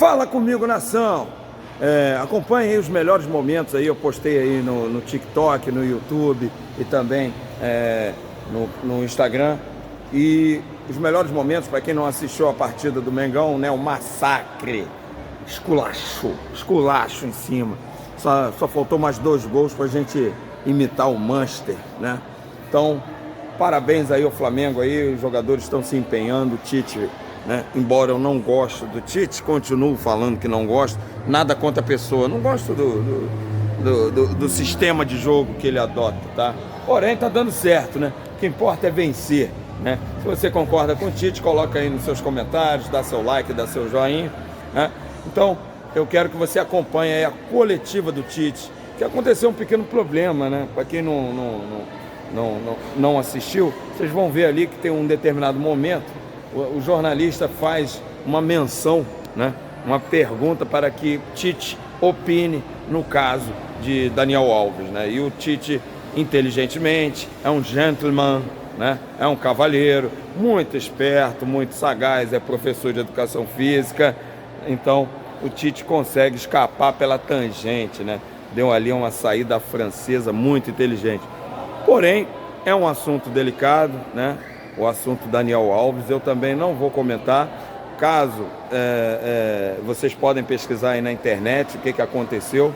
Fala comigo, nação! Acompanhe aí os melhores momentos aí, eu postei aí no TikTok, no YouTube e também no Instagram. E os melhores momentos, para quem não assistiu a partida do Mengão, né? O massacre, esculacho em cima. Só faltou mais 2 gols pra gente imitar o Manchester, né? Então, parabéns aí ao Flamengo aí, os jogadores estão se empenhando, o Tite, né? Embora eu não goste do Tite, continuo falando que não gosto, nada contra a pessoa, não gosto do sistema de jogo que ele adota, tá? Porém, tá dando certo, né? O que importa é vencer, né? Se você concorda com o Tite, coloca aí nos seus comentários, dá seu like, dá seu joinha, né? Então, eu quero que você acompanhe aí a coletiva do Tite, que aconteceu um pequeno problema, né? Para quem não assistiu, vocês vão ver ali que tem um determinado momento, o jornalista faz uma menção, né? Uma pergunta para que Tite opine no caso de Daniel Alves, né? E o Tite, inteligentemente, é um gentleman, né? É um cavalheiro, muito esperto, muito sagaz, é professor de educação física, então o Tite consegue escapar pela tangente, né? Deu ali uma saída francesa muito inteligente. Porém, é um assunto delicado, né? O assunto Daniel Alves, eu também não vou comentar. Caso vocês podem pesquisar aí na internet o que aconteceu.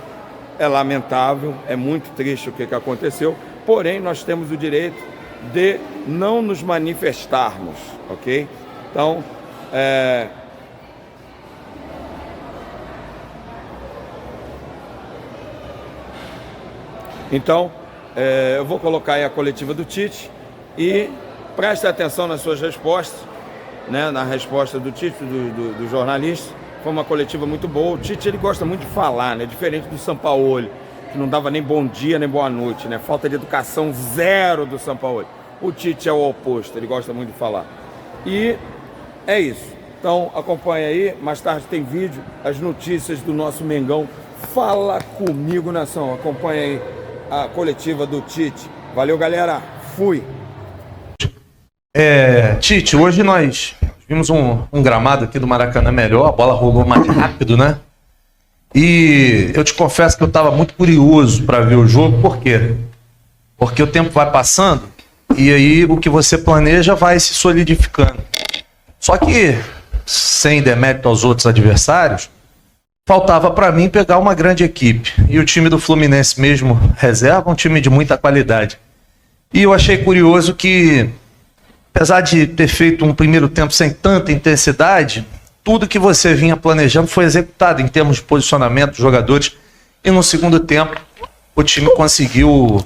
É lamentável, é muito triste o que aconteceu. Porém, nós temos o direito de não nos manifestarmos, ok? Então, eu vou colocar aí a coletiva do Tite e preste atenção nas suas respostas, né? Na resposta do Tite, do jornalista. Foi uma coletiva muito boa. O Tite, ele gosta muito de falar, né? Diferente do Sampaoli, que não dava nem bom dia nem boa noite, né? Falta de educação zero do Sampaoli. O Tite é o oposto, ele gosta muito de falar. E é isso. Então acompanha aí, mais tarde tem vídeo, as notícias do nosso Mengão. Fala comigo, nação. Acompanha aí a coletiva do Tite. Valeu, galera. Fui. Tite, hoje nós vimos um gramado aqui do Maracanã melhor, a bola rolou mais rápido, né? E eu te confesso que eu estava muito curioso para ver o jogo, por quê? Porque o tempo vai passando e aí o que você planeja vai se solidificando. Só que, sem demérito aos outros adversários, faltava para mim pegar uma grande equipe. E o time do Fluminense mesmo, reserva, um time de muita qualidade. E eu achei curioso que, apesar de ter feito um primeiro tempo sem tanta intensidade, tudo que você vinha planejando foi executado em termos de posicionamento dos jogadores. E no segundo tempo, o time conseguiu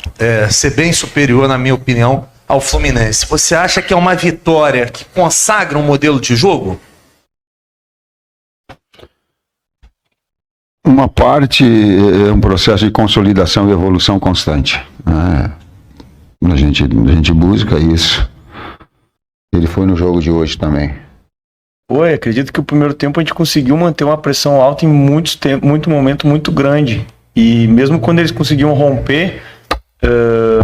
ser bem superior, na minha opinião, ao Fluminense. Você acha que é uma vitória que consagra um modelo de jogo? Uma parte é um processo de consolidação e evolução constante. A gente busca isso. Ele foi no jogo de hoje também. Acredito que o primeiro tempo a gente conseguiu manter uma pressão alta em muito momento muito grande. E mesmo quando eles conseguiam romper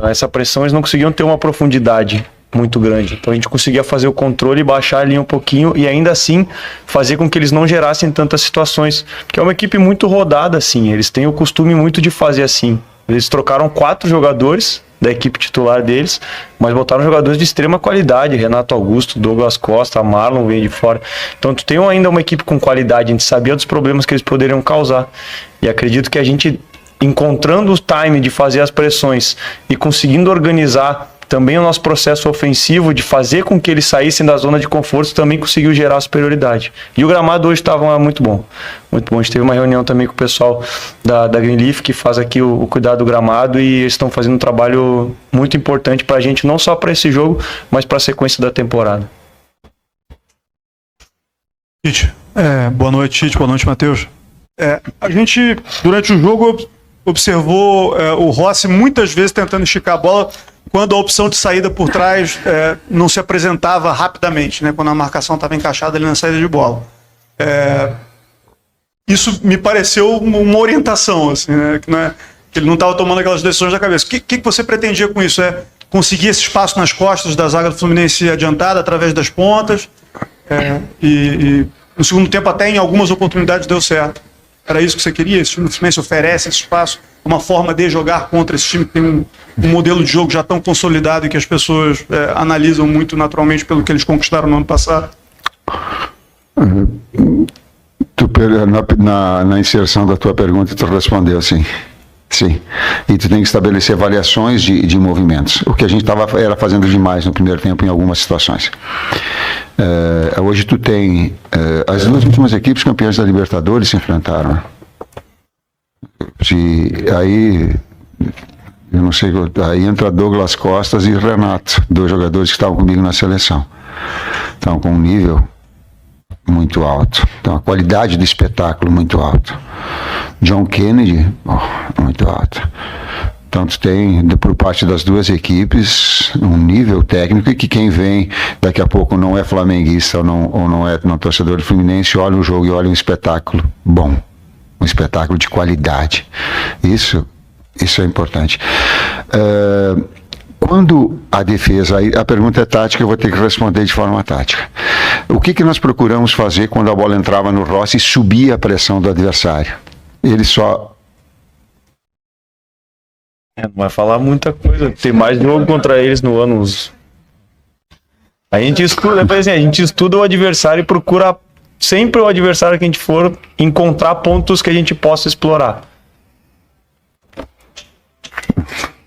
essa pressão, eles não conseguiam ter uma profundidade muito grande. Então a gente conseguia fazer o controle, baixar ali um pouquinho e ainda assim fazer com que eles não gerassem tantas situações. Porque é uma equipe muito rodada, assim. Eles têm o costume muito de fazer assim. Eles trocaram 4 jogadores da equipe titular deles, mas botaram jogadores de extrema qualidade, Renato Augusto, Douglas Costa, Marlon veio de fora. Então tu tem ainda uma equipe com qualidade, a gente sabia dos problemas que eles poderiam causar. E acredito que a gente, encontrando o time de fazer as pressões e conseguindo organizar também o nosso processo ofensivo de fazer com que eles saíssem da zona de conforto, também conseguiu gerar superioridade. E o gramado hoje estava muito bom. Muito bom. A gente teve uma reunião também com o pessoal da Greenleaf, que faz aqui o cuidado do gramado, e eles estão fazendo um trabalho muito importante para a gente, não só para esse jogo, mas para a sequência da temporada. Tite, boa noite, Tite, boa noite, Matheus. A gente, durante o jogo, observou o Rossi muitas vezes tentando esticar a bola quando a opção de saída por trás não se apresentava rapidamente, né? Quando a marcação estava encaixada ali na saída de bola. Isso me pareceu uma orientação, assim, né? Que ele não estava tomando aquelas decisões da cabeça. O que você pretendia com isso? Conseguir esse espaço nas costas da zaga do Fluminense adiantada através das pontas? No segundo tempo, até em algumas oportunidades deu certo. Era isso que você queria? Esse time do Fluminense oferece esse espaço, uma forma de jogar contra esse time que tem um modelo de jogo já tão consolidado e que as pessoas analisam muito naturalmente pelo que eles conquistaram no ano passado? Na inserção da tua pergunta, tu respondeu sim. Sim. E tu tem que estabelecer variações de movimentos. O que a gente era fazendo demais no primeiro tempo em algumas situações. Hoje tu tem... as duas últimas equipes campeãs da Libertadores se enfrentaram. Aí... Eu não sei... Aí entra Douglas Costas e Renato, dois jogadores que estavam comigo na seleção. Estavam com um nível muito alto. Então, a qualidade do espetáculo muito alto. John Kennedy, muito alto. Então, tu tem, por parte das duas equipes, um nível técnico e que quem vem daqui a pouco não é flamenguista ou não é torcedor do Fluminense, olha o jogo e olha um espetáculo bom. Um espetáculo de qualidade. Isso é importante. Quando a defesa, a pergunta é tática, eu vou ter que responder de forma tática. O que nós procuramos fazer quando a bola entrava no Rossi e subia a pressão do adversário? Ele só... Não vai falar muita coisa, tem mais jogo contra eles no ano. A gente estuda o adversário e procura sempre o adversário que a gente for encontrar pontos que a gente possa explorar.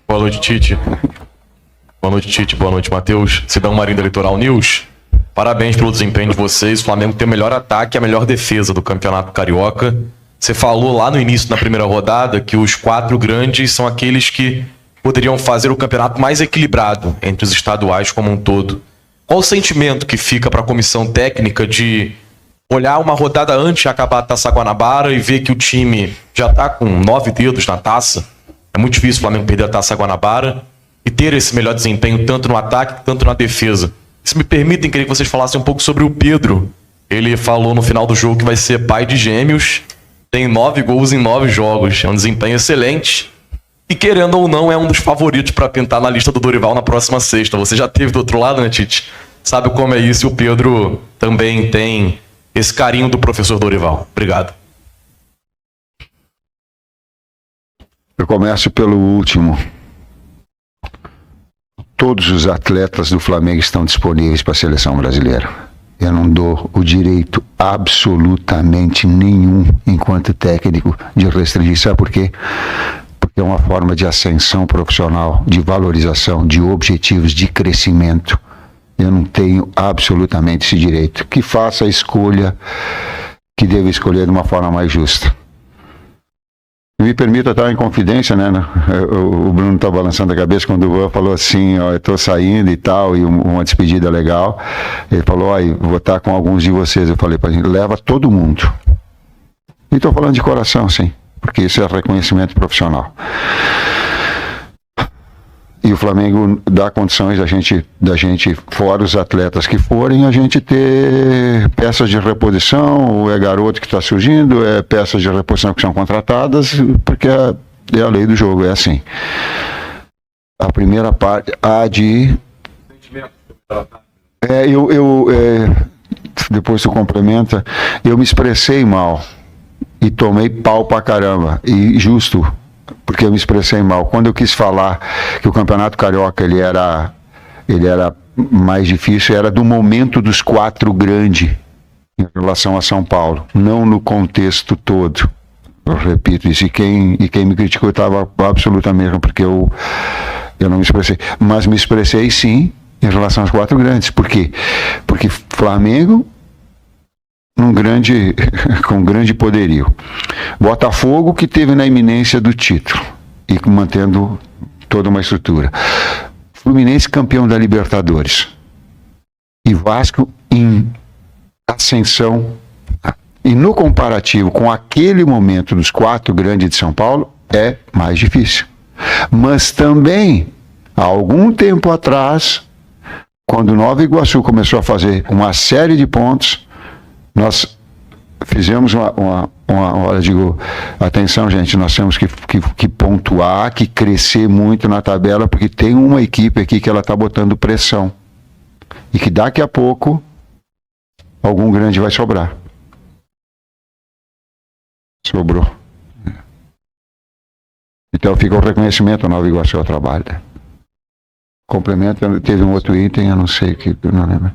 Boa noite, Tite. Boa noite, Tite. Boa noite, Matheus. Cidão Marinho da Litoral News. Parabéns pelo desempenho de vocês. O Flamengo tem o melhor ataque e a melhor defesa do Campeonato Carioca. Você falou lá no início, na primeira rodada, que os 4 grandes são aqueles que poderiam fazer o campeonato mais equilibrado entre os estaduais como um todo. Qual o sentimento que fica para a comissão técnica de olhar uma rodada antes de acabar a Taça Guanabara e ver que o time já está com 9 dedos na taça? É muito difícil o Flamengo perder a Taça Guanabara e ter esse melhor desempenho tanto no ataque quanto na defesa. Se me permitem, queria que vocês falassem um pouco sobre o Pedro. Ele falou no final do jogo que vai ser pai de gêmeos, tem 9 gols em 9 jogos, é um desempenho excelente e, querendo ou não, é um dos favoritos para pintar na lista do Dorival na próxima sexta. Você já teve do outro lado, né, Tite? Sabe como é isso, e o Pedro também tem esse carinho do professor Dorival. Obrigado. Eu começo pelo último. Todos os atletas do Flamengo estão disponíveis para a seleção brasileira. Eu não dou o direito absolutamente nenhum, enquanto técnico, de restringir. Sabe por quê? Porque é uma forma de ascensão profissional, de valorização, de objetivos, de crescimento. Eu não tenho absolutamente esse direito. Que faça a escolha que deva escolher de uma forma mais justa. Me permita estar em confidência, né? O Bruno está balançando a cabeça quando o Ivan falou assim, ó, eu estou saindo e tal, e uma despedida legal. Ele falou, ó, vou estar com alguns de vocês. Eu falei para ele, leva todo mundo. E estou falando de coração, sim, porque isso é reconhecimento profissional. E o Flamengo dá condições da gente, fora os atletas que forem, a gente ter peças de reposição, ou é garoto que está surgindo, é peças de reposição que são contratadas, porque é a lei do jogo, é assim. A primeira parte, depois tu complementa, eu me expressei mal e tomei pau pra caramba, e justo, porque eu me expressei mal. Quando eu quis falar que o Campeonato Carioca ele era mais difícil, era do momento dos 4 grandes em relação a São Paulo, não no contexto todo. Eu repito isso, e quem me criticou estava absolutamente, porque eu não me expressei. Mas me expressei sim em relação aos 4 grandes. Por quê? Porque Flamengo com grande poderio. Botafogo, que teve na iminência do título e mantendo toda uma estrutura. Fluminense, campeão da Libertadores. E Vasco em ascensão. E no comparativo com aquele momento dos 4 grandes de São Paulo, é mais difícil. Mas também, há algum tempo atrás, quando Nova Iguaçu começou a fazer uma série de pontos, nós fizemos olha, digo, atenção, gente, nós temos que pontuar, que crescer muito na tabela, porque tem uma equipe aqui que ela está botando pressão. E que daqui a pouco, algum grande vai sobrar. Sobrou. Então fica o reconhecimento ao Nova Iguaçu ao trabalho. Complemento, teve um outro item, eu não sei, que eu não lembro.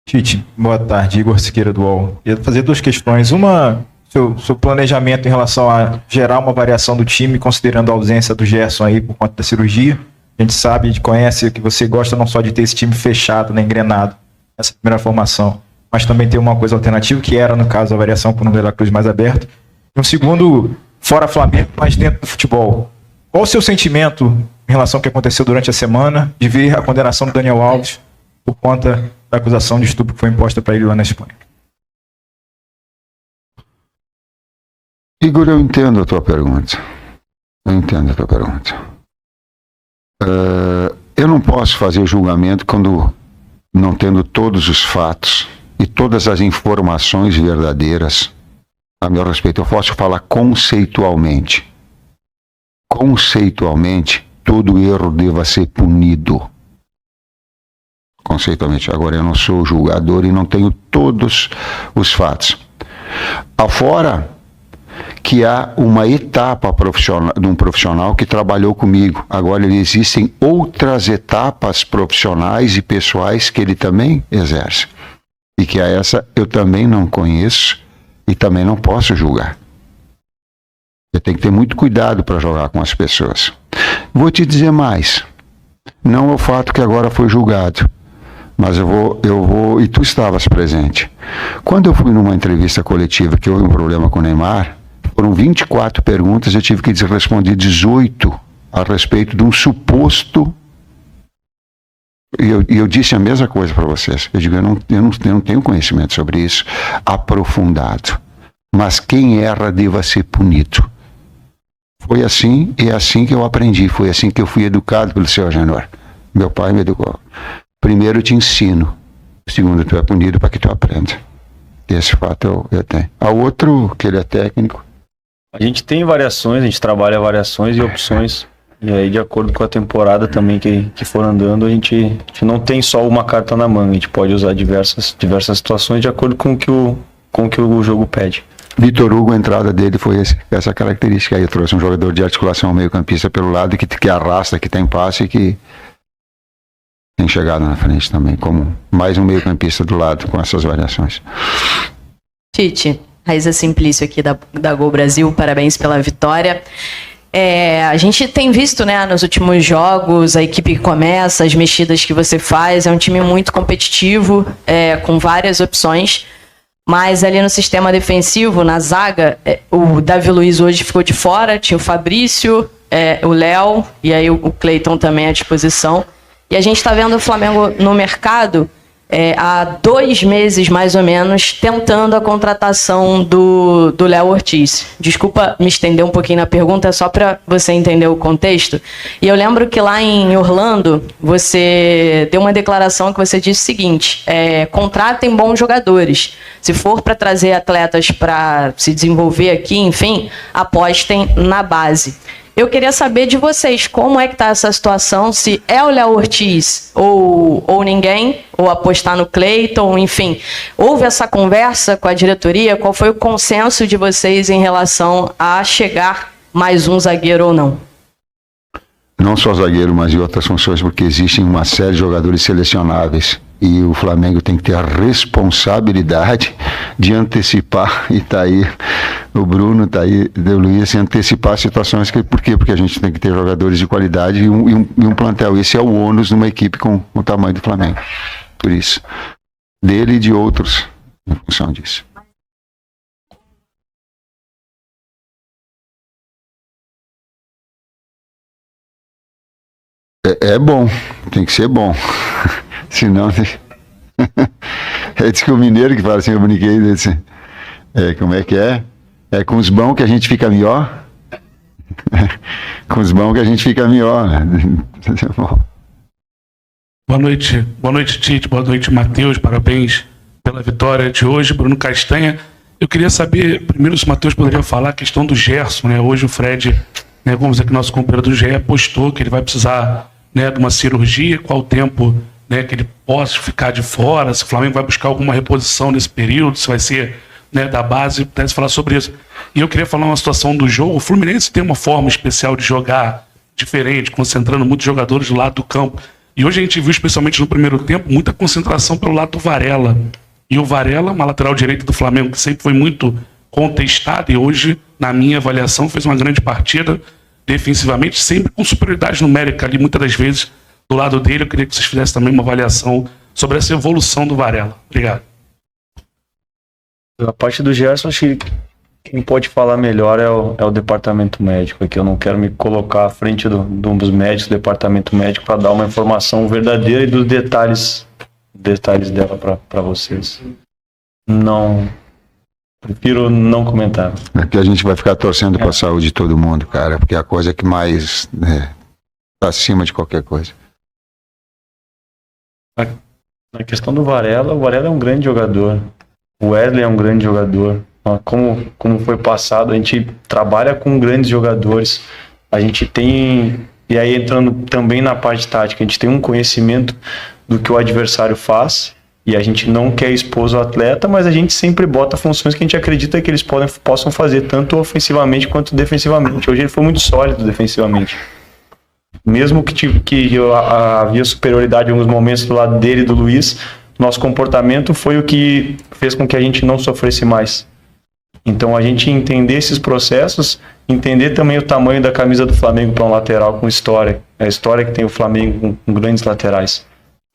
Tite, boa tarde, Igor Siqueira do UOL. Queria fazer duas questões. Uma, seu planejamento em relação a gerar uma variação do time, considerando a ausência do Gerson aí por conta da cirurgia. A gente sabe, a gente conhece que você gosta não só de ter esse time fechado, né, engrenado, essa primeira formação, mas também ter uma coisa alternativa, que era, no caso, a variação para um De La Cruz mais aberto. E um segundo, fora Flamengo, mas dentro do futebol. Qual o seu sentimento em relação ao que aconteceu durante a semana, de ver a condenação do Daniel Alves por conta da acusação de estupro que foi imposta para ele lá na Espanha? Igor, eu entendo a tua pergunta. Eu não posso fazer julgamento quando não tendo todos os fatos e todas as informações verdadeiras a meu respeito. Eu posso falar conceitualmente. Conceitualmente, todo erro deva ser punido. Conceitualmente. Agora, eu não sou julgador e não tenho todos os fatos. Afora que há uma etapa profissional, de um profissional que trabalhou comigo. Agora, existem outras etapas profissionais e pessoais que ele também exerce. E que a essa eu também não conheço e também não posso julgar. Eu tenho que ter muito cuidado para jogar com as pessoas. Vou te dizer mais. Não é o fato que agora foi julgado, mas eu vou, e tu estavas presente. Quando eu fui numa entrevista coletiva que houve um problema com o Neymar, foram 24 perguntas, eu tive que responder 18 a respeito de um suposto. E eu disse a mesma coisa para vocês. Eu digo, eu não tenho conhecimento sobre isso aprofundado. Mas quem erra deva ser punido. Foi assim, e é assim que eu aprendi. Foi assim que eu fui educado pelo seu Agenor. Meu pai me educou. Primeiro eu te ensino. Segundo, tu é punido para que tu aprenda. Esse fato eu tenho. A outro, que ele é técnico. A gente tem variações, a gente trabalha variações e opções. E aí, de acordo com a temporada também que for andando, a gente não tem só uma carta na manga. A gente pode usar diversas situações de acordo com o que o jogo pede. Vitor Hugo, a entrada dele foi essa característica aí. Eu trouxe um jogador de articulação meio campista pelo lado, que arrasta, que tem passe e que tem chegado na frente também, como mais um meio campista do lado com essas variações. Tite, Raíza Simplício aqui da Gol Brasil, parabéns pela vitória. A gente tem visto, né, nos últimos jogos, a equipe que começa, as mexidas que você faz, é um time muito competitivo, com várias opções. Mas ali no sistema defensivo, na zaga, o Davi Luiz hoje ficou de fora, tinha o Fabrício, o Léo, e aí o Cleiton também à disposição. E a gente está vendo o Flamengo no mercado há 2 meses, mais ou menos, tentando a contratação do Léo Ortiz. Desculpa me estender um pouquinho na pergunta, só para você entender o contexto. E eu lembro que lá em Orlando, você deu uma declaração que você disse o seguinte: contratem bons jogadores. Se for para trazer atletas para se desenvolver aqui, enfim, apostem na base. Eu queria saber de vocês, como é que está essa situação, se é o Léo Ortiz ou ninguém, ou apostar no Cleiton, enfim. Houve essa conversa com a diretoria? Qual foi o consenso de vocês em relação a chegar mais um zagueiro ou não? Não só zagueiro, mas em outras funções, porque existem uma série de jogadores selecionáveis. E o Flamengo tem que ter a responsabilidade de antecipar, e tá aí o Bruno, tá aí o Luiz, antecipar situações. Por quê? Porque a gente tem que ter jogadores de qualidade e um plantel. Esse é o ônus numa equipe com o tamanho do Flamengo. Por isso, dele e de outros, em função disso. É bom, tem que ser bom. Senão. Diz que o mineiro que fala assim, eu brinquei desse. Como é que é? É com os bons que a gente fica melhor. Com os bons que a gente fica melhor. Boa noite, Tite. Boa noite, Matheus. Parabéns pela vitória de hoje. Bruno Castanha. Eu queria saber, primeiro, se o Matheus poderia falar a questão do Gerson, né? Hoje o Fred, né, vamos dizer que nosso companheiro do GE apostou que ele vai precisar, né, de uma cirurgia, qual o tempo, né, que ele possa ficar de fora, se o Flamengo vai buscar alguma reposição nesse período, se vai ser né, da base, pudesse falar sobre isso. E eu queria falar uma situação do jogo. O Fluminense tem uma forma especial de jogar diferente, concentrando muitos jogadores do lado do campo. E hoje a gente viu, especialmente no primeiro tempo, muita concentração pelo lado do Varela. E o Varela, uma lateral direita do Flamengo, que sempre foi muito contestado, e hoje, na minha avaliação, fez uma grande partida defensivamente, sempre com superioridade numérica ali, muitas das vezes, do lado dele. Eu queria que vocês fizessem também uma avaliação sobre essa evolução do Varela. Obrigado. A parte do Gerson, acho que quem pode falar melhor é o departamento médico aqui. Eu não quero me colocar à frente dos médicos do departamento médico para dar uma informação verdadeira e dos detalhes dela para vocês. Não, prefiro não comentar. Aqui a gente vai ficar torcendo para a saúde de todo mundo, cara, porque é a coisa que mais tá acima de qualquer coisa. Na questão do Varela, o Varela é um grande jogador. O Wesley é um grande jogador. Como foi passado, a gente trabalha com grandes jogadores. A gente tem, e aí entrando também na parte tática, a gente tem um conhecimento do que o adversário faz, e a gente não quer expor o atleta, mas a gente sempre bota funções que a gente acredita que eles possam fazer, tanto ofensivamente quanto defensivamente. Hoje ele foi muito sólido defensivamente. Mesmo que havia superioridade em alguns momentos do lado dele e do Luiz, nosso comportamento foi o que fez com que a gente não sofresse mais. Então a gente entender esses processos, entender também o tamanho da camisa do Flamengo para um lateral com história, a história que tem o Flamengo com grandes laterais.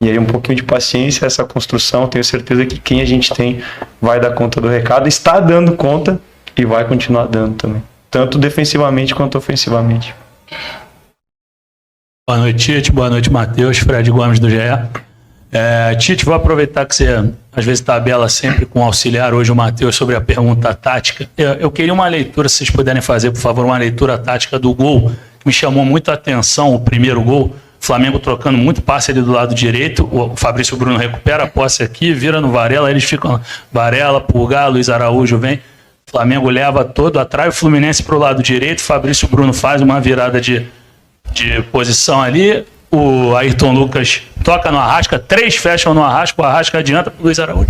E aí um pouquinho de paciência, essa construção, tenho certeza que quem a gente tem vai dar conta do recado, está dando conta e vai continuar dando também, tanto defensivamente quanto ofensivamente. Boa noite, Tite. Boa noite, Matheus. Fred Gomes, do GE. Tite, vou aproveitar que você às vezes tabela sempre com o auxiliar, hoje o Matheus, sobre a pergunta tática. Eu queria uma leitura, se vocês puderem fazer, por favor, uma leitura tática do gol, que me chamou muito a atenção, o primeiro gol, o Flamengo trocando muito passe ali do lado direito, o Fabrício Bruno recupera a posse aqui, vira no Varela, eles ficam Varela, Pulgar, Luiz Araújo vem, o Flamengo leva todo, atrai o Fluminense para o lado direito, o Fabrício Bruno faz uma virada de posição ali, o Ayrton Lucas toca no Arrasca, 3 fecham no Arrasca, o Arrasca adianta para o Luiz Araújo.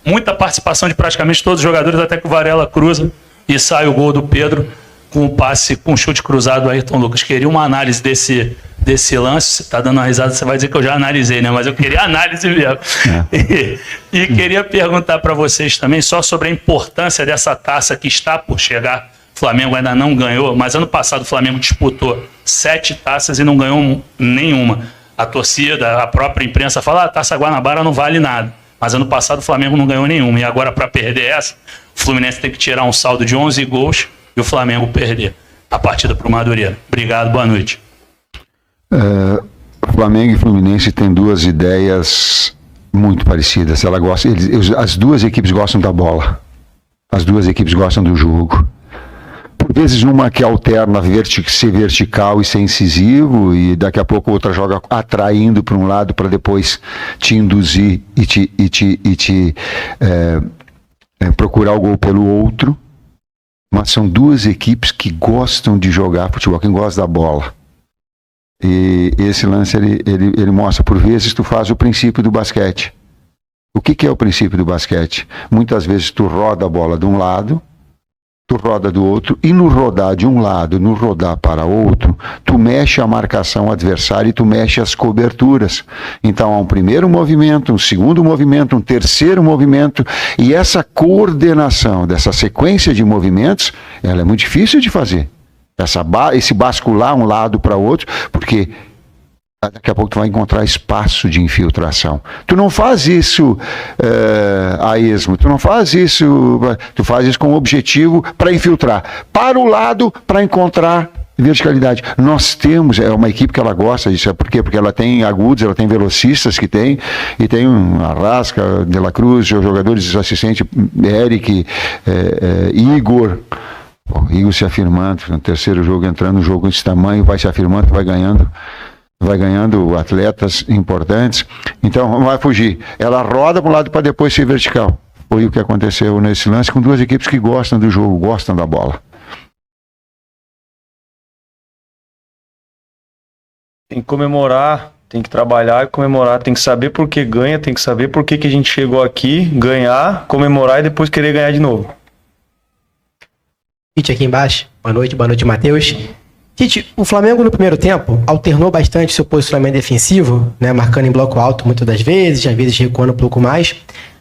Muita participação de praticamente todos os jogadores, até que o Varela cruza e sai o gol do Pedro com o passe, com o chute cruzado do Ayrton Lucas. Queria uma análise desse lance. Você está dando uma risada, você vai dizer que eu já analisei, né? Mas eu queria análise mesmo. E queria perguntar para vocês também só sobre a importância dessa taça que está por chegar. O Flamengo ainda não ganhou, mas ano passado o Flamengo disputou 7 taças e não ganhou nenhuma. A torcida, a própria imprensa fala, a Taça Guanabara não vale nada. Mas ano passado o Flamengo não ganhou nenhuma. E agora, para perder essa, o Fluminense tem que tirar um saldo de 11 gols e o Flamengo perder a partida para o Madureira. Obrigado, boa noite. Flamengo e Fluminense têm duas ideias muito parecidas. As duas equipes gostam da bola. As duas equipes gostam do jogo. Por vezes uma que alterna ser vertical e ser incisivo, e daqui a pouco outra joga atraindo para um lado para depois te induzir e te procurar o gol pelo outro. Mas são duas equipes que gostam de jogar futebol, quem gosta da bola. E esse lance ele mostra, por vezes tu faz o princípio do basquete. O que é o princípio do basquete? Muitas vezes tu roda a bola de um lado, tu roda do outro, e no rodar de um lado, no rodar para outro, tu mexe a marcação adversária e tu mexe as coberturas. Então há um primeiro movimento, um segundo movimento, um terceiro movimento, e essa coordenação dessa sequência de movimentos, ela é muito difícil de fazer. Esse bascular um lado para outro, porque daqui a pouco tu vai encontrar espaço de infiltração. Tu não faz isso a esmo, tu não faz isso, tu faz isso com o objetivo para infiltrar. Para o lado, para encontrar verticalidade. Nós temos, é uma equipe que ela gosta disso, por quê? Porque ela tem agudos, ela tem velocistas que tem, e tem Arrasca, De La Cruz, jogadores assistentes, Eric, Igor. Igor se afirmando, no terceiro jogo entrando, um jogo desse tamanho, vai se afirmando, vai ganhando atletas importantes, então não vai fugir. Ela roda para um lado para depois ser vertical. Foi o que aconteceu nesse lance com duas equipes que gostam do jogo, gostam da bola. Tem que comemorar Tem que trabalhar e comemorar, tem que saber por que ganha, tem que saber por que a gente chegou aqui, ganhar, comemorar e depois querer ganhar de novo. Tite aqui embaixo. Boa noite, Matheus. Tite, o Flamengo no primeiro tempo alternou bastante seu posicionamento defensivo, né, marcando em bloco alto muitas das vezes, às vezes recuando um pouco mais.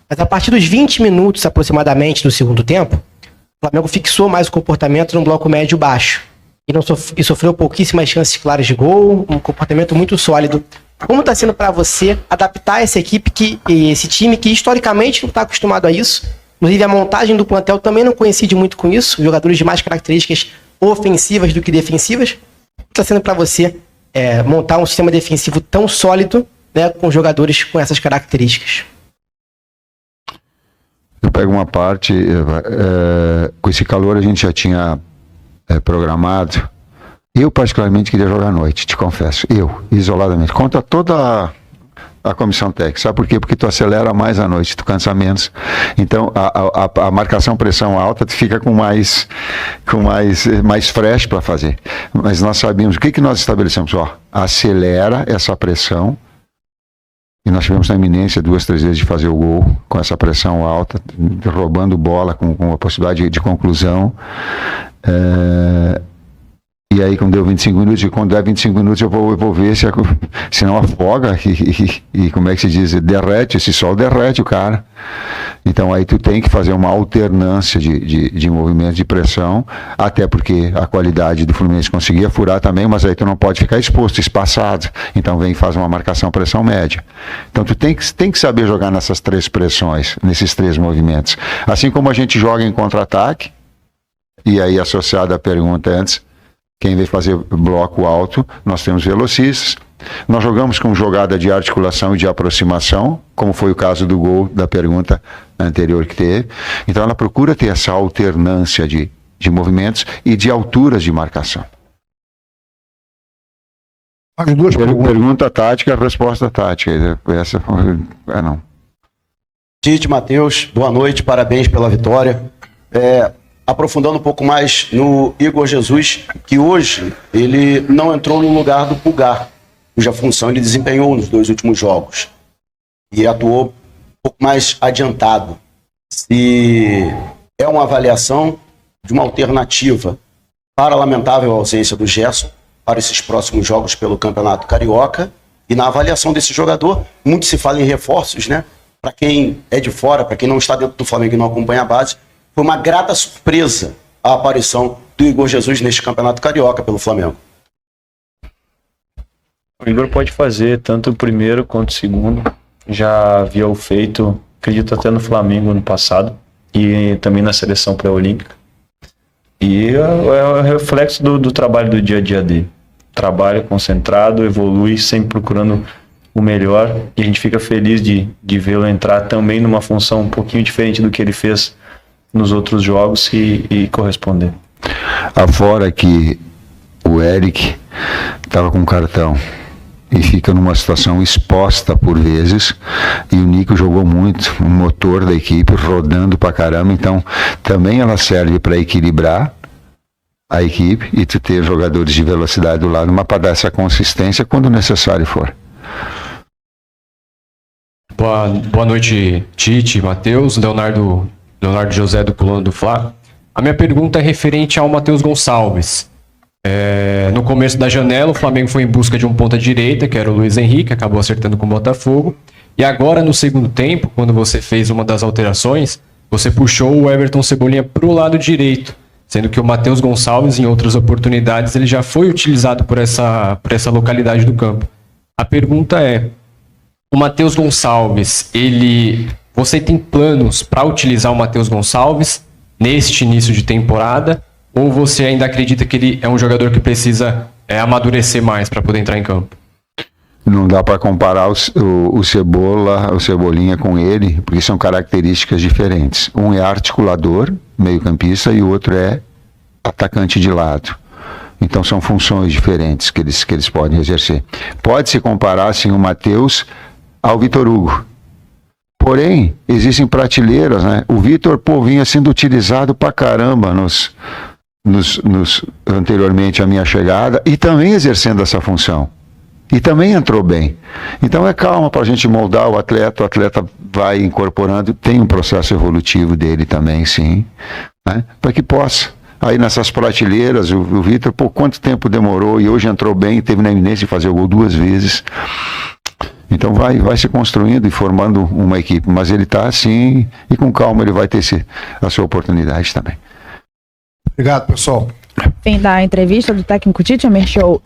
Mas a partir dos 20 minutos aproximadamente do segundo tempo, o Flamengo fixou mais o comportamento no bloco médio-baixo. E sofreu pouquíssimas chances claras de gol, um comportamento muito sólido. Como está sendo para você adaptar essa equipe, esse time que historicamente não está acostumado a isso? Inclusive a montagem do plantel também não coincide muito com isso, jogadores de mais características ofensivas do que defensivas. Como está sendo para você montar um sistema defensivo tão sólido, né, com jogadores com essas características? Eu pego uma parte, com esse calor a gente já tinha programado. Eu particularmente queria jogar à noite, te confesso, isoladamente, contra toda a comissão técnica. Sabe por quê? Porque tu acelera mais à noite, tu cansa menos. Então a marcação pressão alta, tu fica com mais fresh para fazer. Mas nós sabíamos, o que nós estabelecemos? Acelera essa pressão. E nós tivemos na iminência 2, 3 vezes de fazer o gol com essa pressão alta, roubando bola com a possibilidade de conclusão. E aí quando deu 25 minutos, e quando der 25 minutos eu vou ver se não afoga e como é que se diz, derrete, esse sol derrete o cara. Então aí tu tem que fazer uma alternância de movimento de pressão, até porque a qualidade do Fluminense conseguia furar também, mas aí tu não pode ficar exposto, espaçado. Então vem e faz uma marcação pressão média. Então tu tem que saber jogar nessas 3 pressões, nesses 3 movimentos. Assim como a gente joga em contra-ataque, e aí associado à pergunta antes, quem vem fazer bloco alto, nós temos velocistas. Nós jogamos com jogada de articulação e de aproximação, como foi o caso do gol da pergunta anterior que teve. Então ela procura ter essa alternância de movimentos e de alturas de marcação. As duas pergunta tática, resposta tática. Essa não. Tite, Matheus, boa noite, parabéns pela vitória. Aprofundando um pouco mais no Igor Jesus, que hoje ele não entrou no lugar do Pulgar, cuja função ele desempenhou nos 2 últimos jogos e atuou um pouco mais adiantado. Se é uma avaliação de uma alternativa para a lamentável ausência do Gerson para esses próximos jogos pelo Campeonato Carioca, e na avaliação desse jogador, muito se fala em reforços, né? Para quem é de fora, para quem não está dentro do Flamengo e não acompanha a base, foi uma grata surpresa a aparição do Igor Jesus neste Campeonato Carioca pelo Flamengo. O Igor pode fazer tanto o primeiro quanto o segundo. Já havia o feito, acredito até no Flamengo no passado e também na seleção pré-olímpica. E é o reflexo do trabalho do dia a dia dele. Trabalha concentrado, evolui, sempre procurando o melhor, e a gente fica feliz de vê-lo entrar também numa função um pouquinho diferente do que ele fez nos outros jogos e corresponder. Afora que o Eric estava com cartão e fica numa situação exposta por vezes, e o Nico jogou muito, o motor da equipe rodando pra caramba, então também ela serve para equilibrar a equipe e tu ter jogadores de velocidade do lado, mas para dar essa consistência quando necessário for. Boa noite, Tite, Matheus, Leonardo José do Coluna do Fla. A minha pergunta é referente ao Matheus Gonçalves. No começo da janela, o Flamengo foi em busca de um ponta-direita, que era o Luiz Henrique, acabou acertando com o Botafogo. E agora, no segundo tempo, quando você fez uma das alterações, você puxou o Everton Cebolinha para o lado direito, sendo que o Matheus Gonçalves, em outras oportunidades, ele já foi utilizado por essa localidade do campo. A pergunta é, o Matheus Gonçalves, você tem planos para utilizar o Matheus Gonçalves neste início de temporada? Ou você ainda acredita que ele é um jogador que precisa amadurecer mais para poder entrar em campo? Não dá para comparar o Cebolinha com ele, porque são características diferentes. Um é articulador, meio-campista, e o outro é atacante de lado. Então são funções diferentes que eles podem exercer. Pode-se comparar, sim, o Matheus ao Vitor Hugo. Porém, existem prateleiras, né? O Vitor, vinha sendo utilizado pra caramba anteriormente à minha chegada, e também exercendo essa função. E também entrou bem. Então é calma para a gente moldar o atleta vai incorporando, tem um processo evolutivo dele também, sim, né? Para que possa. Aí nessas prateleiras, o Vitor, por quanto tempo demorou e hoje entrou bem, teve na iminência de fazer o gol 2 vezes. Então vai se construindo e formando uma equipe, mas ele está assim e com calma ele vai ter a sua oportunidade também. Obrigado, pessoal. Fim da entrevista do técnico Tite Show.